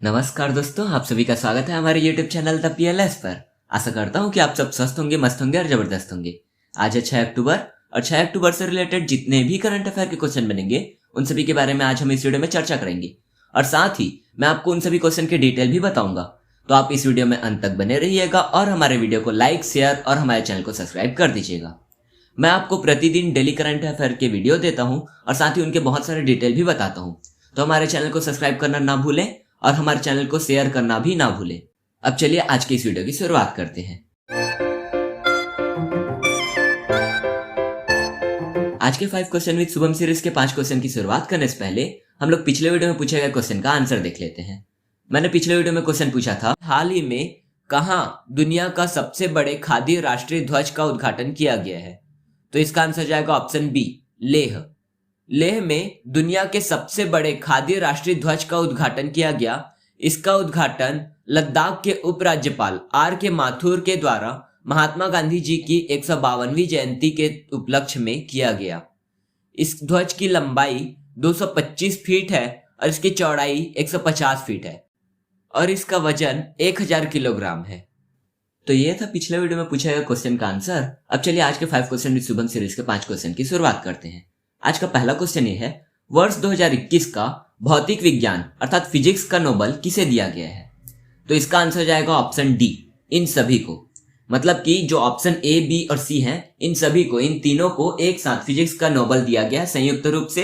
नमस्कार दोस्तों, आप सभी का स्वागत है हमारे YouTube चैनल द PLS पर। आशा करता हूँ कि आप सब स्वस्थ होंगे, मस्त होंगे और जबरदस्त होंगे। आज है 6 अक्टूबर और 6 अक्टूबर से रिलेटेड जितने भी करंट अफेयर के क्वेश्चन बनेंगे उन सभी के बारे में आज हम इस वीडियो में चर्चा करेंगे और साथ ही मैं आपको उन सभी क्वेश्चन के डिटेल भी बताऊंगा। तो आप इस वीडियो में अंत तक बने रहिएगा और हमारे वीडियो को लाइक, शेयर और हमारे चैनल को सब्सक्राइब कर दीजिएगा। मैं आपको प्रतिदिन डेली करंट अफेयर के वीडियो देता हूँ और साथ ही उनके बहुत सारे डिटेल भी बताता हूँ। तो हमारे चैनल को सब्सक्राइब करना ना भूलें और हमारे चैनल को शेयर करना भी ना भूलें। अब चलिए आज की इस वीडियो की शुरुआत करते हैं। आज के 5 क्वेश्चन विद शुभम सीरीज के 5 क्वेश्चन की शुरुआत करने से पहले हम लोग पिछले वीडियो में पूछे गए क्वेश्चन का आंसर देख लेते हैं। मैंने पिछले वीडियो में क्वेश्चन पूछा था, हाल ही में कहां दुनिया का सबसे बड़े खादी राष्ट्रीय ध्वज का उद्घाटन किया गया है? तो इसका आंसर जाएगा ऑप्शन बी, लेह। लेह में दुनिया के सबसे बड़े खादी राष्ट्रीय ध्वज का उद्घाटन किया गया। इसका उद्घाटन लद्दाख के उपराज्यपाल R.K. माथुर के द्वारा महात्मा गांधी जी की 152वीं जयंती के उपलक्ष्य में किया गया। इस ध्वज की लंबाई 225 फीट है और इसकी चौड़ाई 150 फीट है और इसका वजन 1000 किलोग्राम है। तो ये था पिछले वीडियो में पूछा गया क्वेश्चन का आंसर। अब चलिए आज के 5 क्वेश्चन विद शुभम सीरीज के 5 क्वेश्चन की शुरुआत करते हैं। आज का पहला क्वेश्चन ये है, वर्ष 2021 का भौतिक विज्ञान अर्थात फिजिक्स का नोबेल किसे दिया गया है? तो इसका आंसर जाएगा ऑप्शन डी, इन सभी को। मतलब कि जो ऑप्शन ए, बी और सी हैं, इन सभी को, इन तीनों को एक साथ फिजिक्स का नोबेल दिया गया संयुक्त रूप से।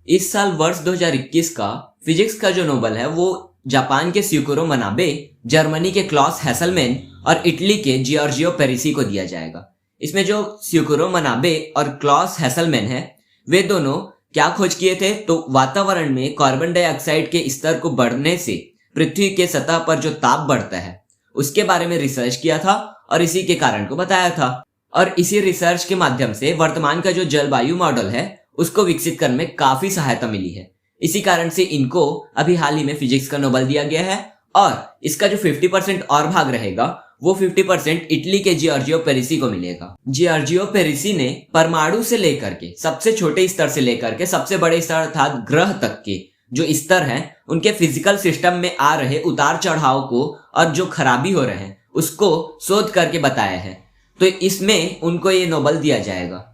इस साल वर्ष 2021 का फिजिक्स का जो नोबेल है वो जापान के स्यूकुरो मनाबे, जर्मनी के क्लॉस हैसलमैन और इटली के जियोर्जियो पेरिसी को दिया जाएगा। इसमें जो स्यूकुरो मनाबे और क्लॉस हैसलमैन है वे दोनों क्या खोज किए थे? तो वातावरण में कार्बन डाइऑक्साइड के स्तर को बढ़ने से पृथ्वी के सतह पर जो ताप बढ़ता है उसके बारे में रिसर्च किया था और इसी के कारण को बताया था। और इसी रिसर्च के माध्यम से वर्तमान का जो जलवायु मॉडल है उसको विकसित करने में काफी सहायता मिली है। इसी कारण से इनको अभी हाल ही में फिजिक्स का नोबेल दिया गया है और इसका जो 50% और भाग रहेगा वो 50% इटली के जियोर्जियो पेरिसी को मिलेगा। जियोर्जियो पेरिसी ने परमाणु से लेकर के सबसे छोटे स्तर से लेकर के सबसे बड़े स्तर अर्थात ग्रह तक के जो स्तर हैं उनके फिजिकल सिस्टम में आ रहे उतार चढ़ाव को और जो खराबी हो रहे हैं उसको शोध करके बताया है। तो इसमें उनको ये नोबेल दिया जाएगा।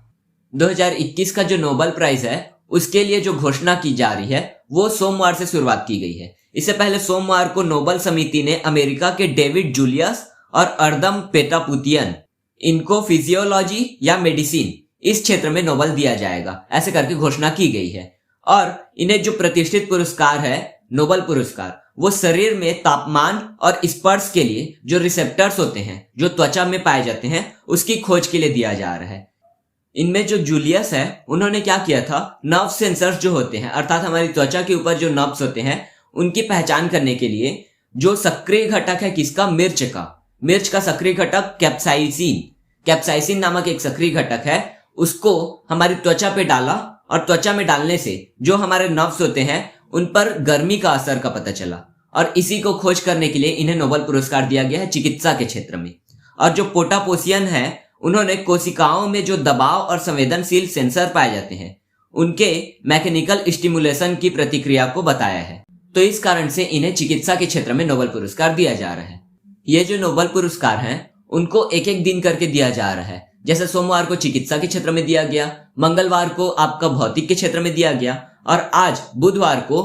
2021 का जो नोबेल प्राइज है उसके लिए जो घोषणा की जा रही है वो सोमवार से शुरुआत की गई है। इससे पहले सोमवार को नोबेल समिति ने अमेरिका के डेविड जूलियस और अर्दम पेटापुतियन, इनको फिजियोलॉजी या मेडिसिन इस क्षेत्र में नोबेल दिया जाएगा ऐसे करके घोषणा की गई है। और इन्हें जो प्रतिष्ठित पुरस्कार है नोबेल पुरस्कार वो शरीर में तापमान और स्पर्श के लिए जो रिसेप्टर्स होते हैं जो त्वचा में पाए जाते हैं उसकी खोज के लिए दिया जा रहा है। इनमें जो जूलियस है उन्होंने क्या किया था, नर्व सेंसर्स जो होते हैं अर्थात हमारी त्वचा के ऊपर जो नर्व्स होते हैं उनकी पहचान करने के लिए जो सक्रिय घटक है किसका, मिर्च का सक्रिय घटक कैप्साइसिन नामक एक सक्रिय घटक है, उसको हमारी त्वचा पे डाला और त्वचा में डालने से जो हमारे नर्व्स होते हैं उन पर गर्मी का असर का पता चला और इसी को खोज करने के लिए इन्हें नोबेल पुरस्कार दिया गया है चिकित्सा के क्षेत्र में। और जो पोटापोसियन है उन्होंने कोशिकाओं में जो दबाव और संवेदनशील सेंसर पाए जाते हैं उनके मैकेनिकल स्टिमुलेशन की प्रतिक्रिया को बताया है। तो इस कारण से इन्हें चिकित्सा के क्षेत्र में नोबेल पुरस्कार दिया जा रहा है। ये जो नोबेल पुरस्कार हैं उनको एक एक दिन करके दिया जा रहा है। जैसे सोमवार को चिकित्सा के क्षेत्र में दिया गया, मंगलवार को आपका भौतिक के क्षेत्र में दिया गया और आज बुधवार को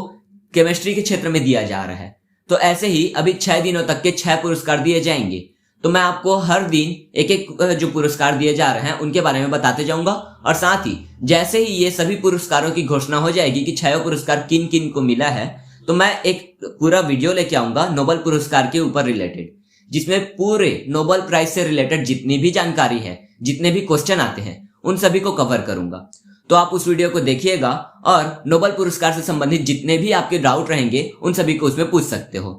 केमिस्ट्री के क्षेत्र में दिया जा रहा है। तो ऐसे ही अभी 6 दिनों तक के 6 पुरस्कार दिए जाएंगे। तो मैं आपको हर दिन एक एक जो पुरस्कार दिए जा रहे हैं उनके बारे में बताते जाऊंगा और साथ ही जैसे ही ये सभी पुरस्कारों की घोषणा हो जाएगी कि 6 पुरस्कार किन किन को मिला है तो मैं एक पूरा वीडियो लेके आऊंगा नोबेल पुरस्कार के ऊपर रिलेटेड, जिसमें पूरे नोबेल प्राइज से रिलेटेड जितनी भी जानकारी है, जितने भी क्वेश्चन आते हैं उन सभी को कवर करूंगा। तो आप उस वीडियो को देखिएगा और नोबेल पुरस्कार से संबंधित जितने भी आपके डाउट रहेंगे उन सभी को उसमें पूछ सकते हो।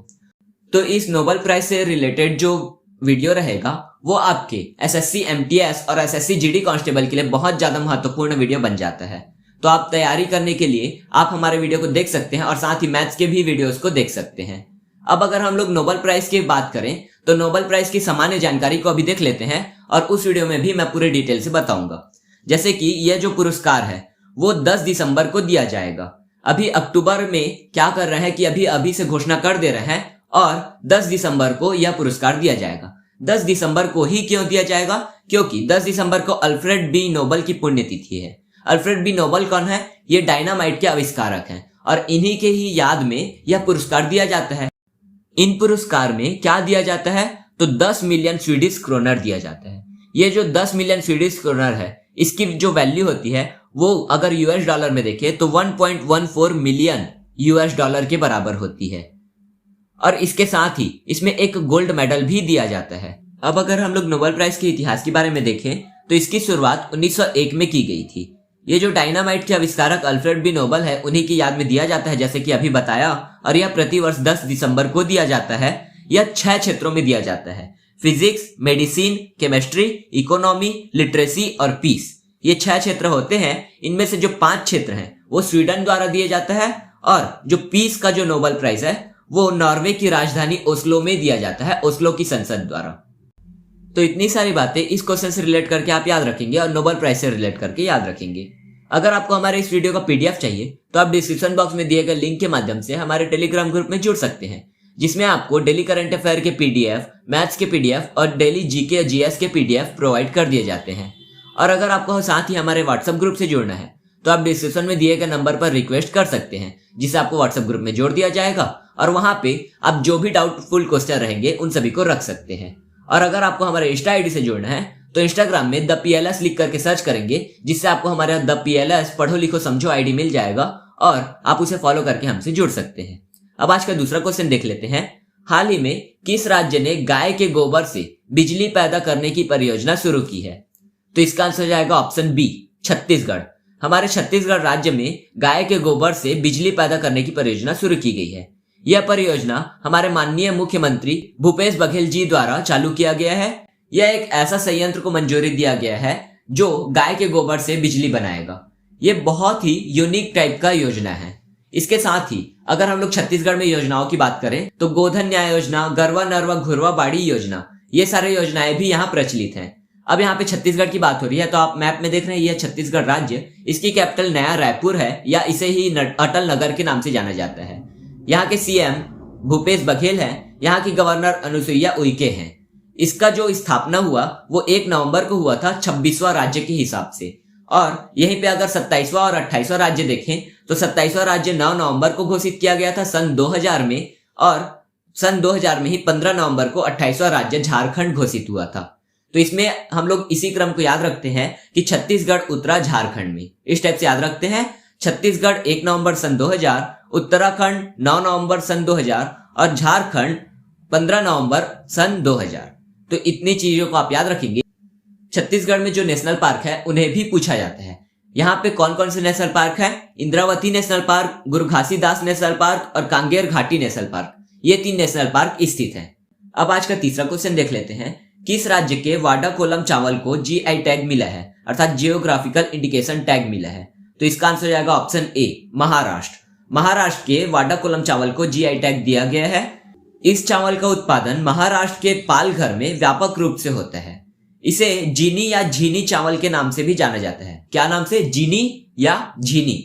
तो इस नोबेल प्राइज से रिलेटेड जो वीडियो रहेगा वो आपके SSC MTS और SSC GD कांस्टेबल के लिए बहुत ज्यादा महत्वपूर्ण वीडियो बन जाता है। तो आप तैयारी करने के लिए आप हमारे वीडियो को देख सकते हैं और साथ ही मैथ्स के भी वीडियोस को देख सकते हैं। अब अगर हम लोग नोबेल प्राइज की बात करें तो नोबेल प्राइज की सामान्य जानकारी को अभी देख लेते हैं और उस वीडियो में भी मैं पूरे डिटेल से बताऊंगा। जैसे कि यह जो पुरस्कार है वो 10 दिसंबर को दिया जाएगा। अभी अक्टूबर में क्या कर रहे हैं कि अभी अभी से घोषणा कर दे रहे हैं और 10 दिसंबर को यह पुरस्कार दिया जाएगा। 10 दिसंबर को ही क्यों दिया जाएगा? क्योंकि 10 दिसंबर को अल्फ्रेड बी नोबल की पुण्यतिथि है। अल्फ्रेड बी नोबल कौन है? ये डायनामाइट के आविष्कारक हैं और इन्हीं के ही याद में यह पुरस्कार दिया जाता है। इन पुरस्कार में क्या दिया जाता है? तो 10 मिलियन स्वीडिश क्रोनर दिया जाता है। ये जो 10 मिलियन स्वीडिश क्रोनर है, इसकी जो वैल्यू होती है वो अगर यूएस डॉलर में देखें तो 1.14 मिलियन यूएस डॉलर के बराबर होती है। और इसके साथ ही इसमें एक गोल्ड मेडल भी दिया जाता है। अब अगर हम लोग नोबेल प्राइज के इतिहास के बारे में देखें तो इसकी शुरुआत 1901 में की गई थी। ये जो डायनामाइट के आविष्कारक अल्फ्रेड बी नोबल है, उन्हीं की याद में दिया जाता है, जैसे कि अभी बताया। और यह प्रतिवर्ष 10 दिसंबर को दिया जाता है। यह 6 क्षेत्रों में दिया जाता है: physics, medicine, chemistry, economy, literacy और पीस। ये 6 क्षेत्र होते हैं। इनमें से जो 5 क्षेत्र हैं वो स्वीडन द्वारा दिए जाता है और जो पीस का जो नोबेल प्राइज है वो नॉर्वे की राजधानी ओस्लो में दिया जाता है, ओस्लो की संसद द्वारा। तो इतनी सारी बातें इस क्वेश्चन से रिलेट करके आप याद रखेंगे और नोबेल प्राइज से रिलेट करके याद रखेंगे। अगर आपको हमारे इस वीडियो का पीडीएफ चाहिए तो आप डिस्क्रिप्शन बॉक्स में दिए गए लिंक के माध्यम से हमारे टेलीग्राम ग्रुप में जुड़ सकते हैं, जिसमें आपको डेली करंट अफेयर के पीडीएफ, मैथ्स के पीडीएफ और डेली जीके जीएस के पीडीएफ प्रोवाइड कर दिए जाते हैं। और अगर आपको साथ ही हमारे व्हाट्सएप ग्रुप से जुड़ना है तो आप डिस्क्रिप्शन में दिए गए नंबर पर रिक्वेस्ट कर सकते हैं, जिसे आपको व्हाट्सएप ग्रुप में जोड़ दिया जाएगा और वहां पे आप जो भी डाउटफुल क्वेश्चन रहेंगे उन सभी को रख सकते हैं। और अगर आपको हमारे इंस्टा आईडी से जुड़ना है तो इंस्टाग्राम में द पीएलएस लिख करके सर्च करेंगे, जिससे आपको हमारा द पीएलएस पढ़ो लिखो समझो आईडी मिल जाएगा और आप उसे फॉलो करके हमसे जुड़ सकते हैं। अब आज का दूसरा क्वेश्चन देख लेते हैं। हाल ही में किस राज्य ने गाय के गोबर से बिजली पैदा करने की परियोजना शुरू की है? तो इसका आंसर हो जाएगा ऑप्शन बी, छत्तीसगढ़। हमारे छत्तीसगढ़ राज्य में गाय के गोबर से बिजली पैदा करने की परियोजना शुरू की गई है। यह परियोजना हमारे माननीय मुख्यमंत्री भूपेश बघेल जी द्वारा चालू किया गया है। यह एक ऐसा संयंत्र को मंजूरी दिया गया है जो गाय के गोबर से बिजली बनाएगा। यह बहुत ही यूनिक टाइप का योजना है। इसके साथ ही अगर हम लोग छत्तीसगढ़ में योजनाओं की बात करें तो गोधन न्याय योजना, गरवा नरवा घुरवा बाड़ी योजना, ये सारे योजनाएं भी यहाँ प्रचलित हैं। अब यहाँ पे छत्तीसगढ़ की बात हो रही है तो आप मैप में देख रहे हैं यह छत्तीसगढ़ राज्य, इसकी कैपिटल नया रायपुर है या इसे ही अटल नगर के नाम से जाना जाता है। यहाँ के सीएम भूपेश बघेल हैं, यहाँ की गवर्नर अनुसुईया उइके हैं। इसका जो स्थापना हुआ वो 1 नवंबर को हुआ था 26वां राज्य के हिसाब से। और यहीं पे अगर 27वां और 28वां राज्य देखें तो 27वां राज्य 9 नवंबर को घोषित किया गया था सन 2000 में, और सन 2000 में ही 15 नवंबर को 28वां राज्य झारखंड घोषित हुआ था। तो इसमें हम लोग इसी क्रम को याद रखते हैं कि छत्तीसगढ़ उतरा झारखंड में, इस टाइप से याद रखते हैं। छत्तीसगढ़ 1 नवंबर सन 2000, उत्तराखंड 9 नवंबर सन 2000 और झारखंड 15 नवंबर सन 2000। तो इतनी चीजों को आप याद रखेंगे। छत्तीसगढ़ में जो नेशनल पार्क है उन्हें भी पूछा जाता है। यहाँ पे कौन कौन से नेशनल पार्क है? इंद्रावती नेशनल पार्क, गुरु घासीदास नेशनल पार्क और कांगेर घाटी नेशनल पार्क, ये 3 नेशनल पार्क स्थित हैं। अब आज का तीसरा क्वेश्चन देख लेते हैं। किस राज्य के वाडा कोलम चावल को जीआई टैग मिला है, अर्थात जियोग्राफिकल इंडिकेशन टैग मिला है? तो इसका आंसर हो जाएगा ऑप्शन ए, महाराष्ट्र। महाराष्ट्र के वाडा कोलम चावल को जीआई टैग दिया गया है। इस चावल का उत्पादन महाराष्ट्र के पालघर में व्यापक रूप से होता है। इसे जीनी या झीनी चावल के नाम से भी जाना जाता है। क्या नाम से? जीनी या झीनी,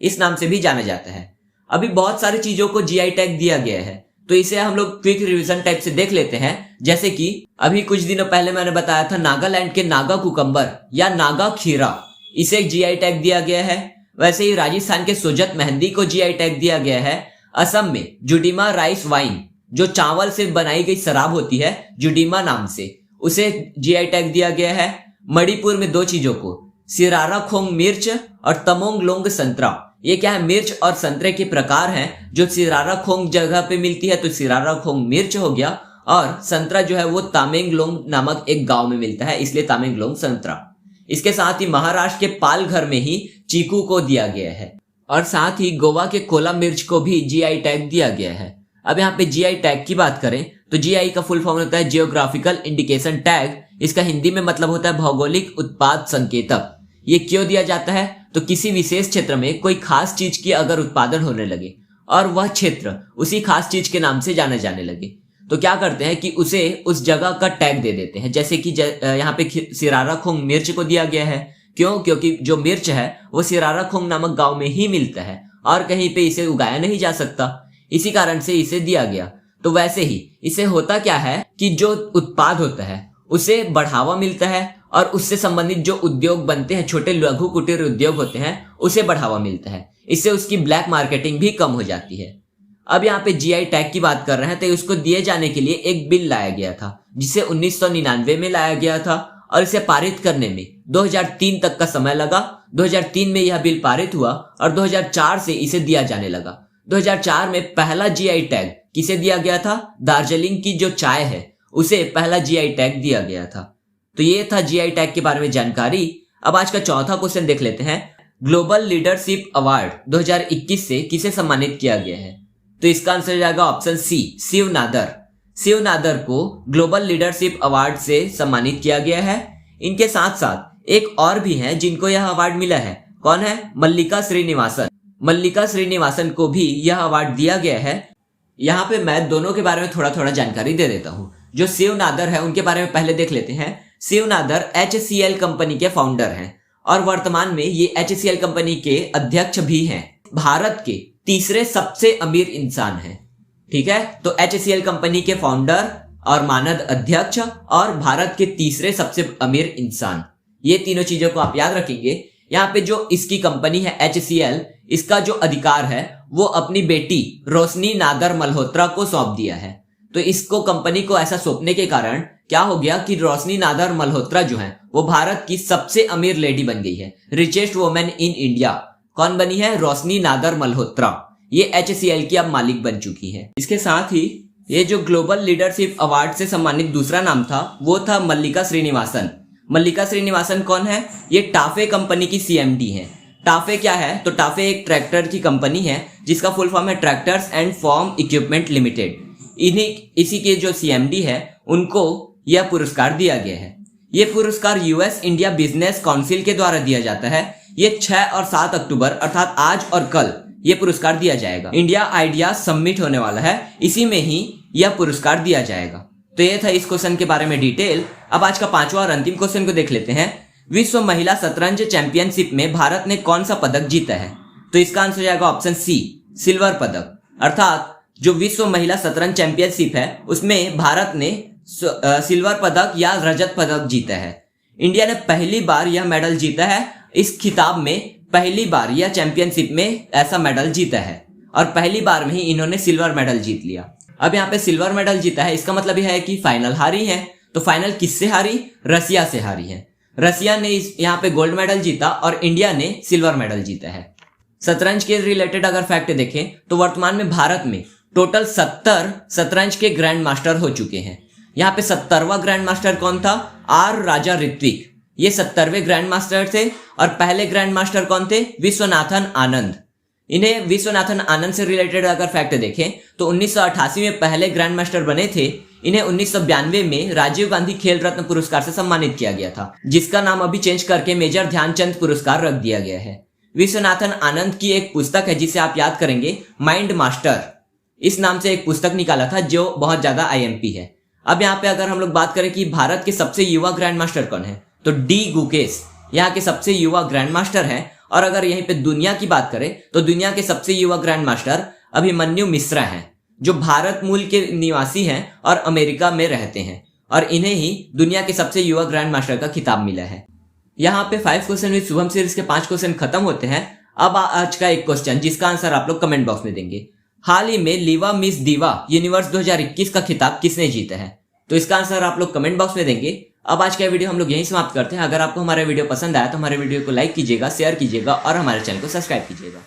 इस नाम से भी जाना जाता है। अभी बहुत सारी चीजों को जीआई टैग दिया गया है, तो इसे हम लोग क्विक रिवीजन टाइप से देख लेते हैं। जैसे कि अभी कुछ दिनों पहले मैंने बताया था नागालैंड के नागा कुकम्बर या नागा खीरा, इसे जीआई टैग दिया गया है। वैसे ही राजस्थान के सोजत मेहंदी को जीआई टैग दिया गया है। असम में जुडीमा राइस वाइन, जो चावल से बनाई गई शराब होती है जुडीमा नाम से, उसे जीआई टैग दिया गया है। मणिपुर में 2 चीजों को, सिरारा खोंग मिर्च और तमोंग लोंग संतरा, ये क्या है? मिर्च और संतरे के प्रकार हैं जो सिरारा खोंग जगह पे मिलती है, तो सिरारा खोंग मिर्च हो गया, और संतरा जो है वो तामेंगलोंग नामक एक गांव में मिलता है, इसलिए तामेंगलोंग संतरा। इसके साथ ही महाराष्ट्र के पालघर में ही चीकू को दिया गया है, और साथ ही गोवा के कोला मिर्च को भी जीआई टैग दिया गया है। अब यहाँ पे जीआई टैग की बात करें तो जीआई का फुल फॉर्म होता है जियोग्राफिकल इंडिकेशन टैग। इसका हिंदी में मतलब होता है भौगोलिक उत्पाद संकेतक। ये क्यों दिया जाता है? तो किसी विशेष क्षेत्र में कोई खास चीज की अगर उत्पादन होने लगे और वह क्षेत्र उसी खास चीज के नाम से जाने जाने लगे, तो क्या करते हैं कि उसे उस जगह का टैग दे देते हैं। जैसे कि यहाँ पे सिरारा खोंग मिर्च को दिया गया है। क्यों? क्योंकि जो मिर्च है वो सिरारा खोंग नामक गांव में ही मिलता है, और कहीं पे इसे उगाया नहीं जा सकता, इसी कारण से इसे दिया गया। तो वैसे ही इसे होता क्या है कि जो उत्पाद होता है उसे बढ़ावा मिलता है और उससे संबंधित जो उद्योग बनते हैं, छोटे लघु कुटीर उद्योग होते हैं, उसे बढ़ावा मिलता है। इससे उसकी ब्लैक मार्केटिंग भी कम हो जाती है। अब यहाँ पे जीआई टैग की बात कर रहे हैं तो उसको दिए जाने के लिए एक बिल लाया गया था जिसे 1999 में लाया गया था और इसे पारित करने में 2003 तक का समय लगा। 2003 में यह बिल पारित हुआ और 2004 से इसे दिया जाने लगा। 2004 में पहला जीआई टैग किसे दिया गया था? दार्जिलिंग की जो चाय है उसे पहला जीआई टैग दिया गया था। तो ये था जीआई टैग के बारे में जानकारी। अब आज का चौथा क्वेश्चन देख लेते हैं। ग्लोबल लीडरशिप अवार्ड 2021 से किसे सम्मानित किया गया है? तो इसका आंसर जाएगा ऑप्शन सी, शिव नादर। शिव नादर को ग्लोबल लीडरशिप अवार्ड से सम्मानित किया गया है। इनके साथ साथ एक और भी है जिनको यह अवार्ड मिला है। कौन है? मल्लिका श्रीनिवासन। मल्लिका श्रीनिवासन को भी यह अवार्ड दिया गया है। यहाँ पे मैं दोनों के बारे में थोड़ा थोड़ा जानकारी दे देता हूँ। जो शिव नादर है उनके बारे में पहले देख लेते हैं। शिव नादर HCL कंपनी के फाउंडर हैं और वर्तमान में ये HCL कंपनी के अध्यक्ष भी हैं। भारत के तीसरे सबसे अमीर इंसान हैं। ठीक है, तो HCL कंपनी के फाउंडर और मानद अध्यक्ष और भारत के तीसरे सबसे अमीर इंसान, ये तीनों चीजों को आप याद रखेंगे। यहाँ पे जो इसकी कंपनी है HCL, इसका जो अधिकार है वो अपनी बेटी रोशनी नादर मल्होत्रा को सौंप दिया है। तो इसको कंपनी को ऐसा सौंपने के कारण क्या हो गया कि रोशनी नादर मल्होत्रा जो है वो भारत की सबसे अमीर लेडी बन गई है। रिचेस्ट वुमेन इन इंडिया कौन बनी है? रोशनी नादर मल्होत्रा। ये HCL की अब मालिक बन चुकी है। इसके साथ ही ये जो ग्लोबल लीडरशिप अवार्ड से सम्मानित दूसरा नाम था वो था मल्लिका श्रीनिवासन। मल्लिका श्रीनिवासन कौन है? ये टाफे कंपनी की CMD है। टाफे क्या है? तो टाफे एक ट्रैक्टर की कंपनी है जिसका फुल फॉर्म है tractors and farm equipment limited. इसी के जो CMD है उनको यह पुरस्कार दिया गया है। यह पुरस्कार US इंडिया बिजनेस काउंसिल के द्वारा दिया जाता है। ये 6 और 7 अक्टूबर अर्थात आज और कल ये पुरस्कार दिया जाएगा। इंडिया आइडिया समिट होने वाला है, इसी में ही यह पुरस्कार दिया जाएगा। तो ये था इस क्वेश्चन के बारे में डिटेल। अब आज का पांचवा और अंतिम क्वेश्चन को देख लेते हैं। विश्व महिला शतरंज चैंपियनशिप में भारत ने कौन सा पदक जीता है? तो इसका आंसर जाएगा ऑप्शन सी, सिल्वर पदक। अर्थात जो विश्व महिला शतरंज चैंपियनशिप है उसमें भारत ने सिल्वर पदक या रजत पदक जीता है। इंडिया ने पहली बार यह मेडल जीता है। इस खिताब में पहली बार यह चैंपियनशिप में ऐसा मेडल जीता है और पहली बार में ही इन्होंने सिल्वर मेडल जीत लिया। अब यहाँ पे सिल्वर मेडल जीता है, इसका मतलब यह है कि फाइनल हारी है। तो फाइनल किससे हारी? रसिया से हारी है। रसिया ने यहाँ पे गोल्ड मेडल जीता और इंडिया ने सिल्वर मेडल जीता है। शतरंज के रिलेटेड अगर फैक्ट देखें तो वर्तमान में भारत में टोटल 70 शतरंज के ग्रैंड मास्टर हो चुके हैं। यहाँ पे 70वां ग्रैंड मास्टर कौन था? आर राजा ऋत्विक। ये 70वें ग्रैंड मास्टर थे। और पहले ग्रैंड मास्टर कौन थे? विश्वनाथन आनंद। इन्हें विश्वनाथन आनंद से रिलेटेड अगर फैक्ट देखें तो 1988 में पहले ग्रैंड मास्टर बने थे। इन्हें 1992 में राजीव गांधी खेल रत्न पुरस्कार से सम्मानित किया गया था, जिसका नाम अभी चेंज करके मेजर ध्यानचंद पुरस्कार रख दिया गया है। विश्वनाथन आनंद की एक पुस्तक है जिसे आप याद करेंगे, माइंड मास्टर। इस नाम से एक पुस्तक निकाला था जो बहुत ज्यादा IMP है। अब यहाँ पे अगर हम लोग बात करें कि भारत के सबसे युवा ग्रैंड मास्टर कौन है, तो डी गुकेश यहाँ के सबसे युवा ग्रैंड मास्टर हैं। और अगर यहीं पे दुनिया की बात करें तो दुनिया के सबसे युवा ग्रैंड मास्टर अभिमन्यु मिश्रा हैं, जो भारत मूल के निवासी हैं और अमेरिका में रहते हैं और इन्हें ही दुनिया के सबसे युवा ग्रैंड मास्टर का खिताब मिला है। यहाँ पे 5 क्वेश्चन विद शुभम सीरीज के 5 क्वेश्चन खत्म होते हैं। अब आज का एक क्वेश्चन जिसका आंसर आप लोग कमेंट बॉक्स में देंगे। हाल ही में लीवा मिस दीवा यूनिवर्स 2021 का खिताब किसने जीता है? तो इसका आंसर आप लोग कमेंट बॉक्स में देंगे। अब आज का वीडियो हम लोग यहीं समाप्त करते हैं। अगर आपको हमारा वीडियो पसंद आया तो हमारे वीडियो को लाइक कीजिएगा, शेयर कीजिएगा और हमारे चैनल को सब्सक्राइब कीजिएगा।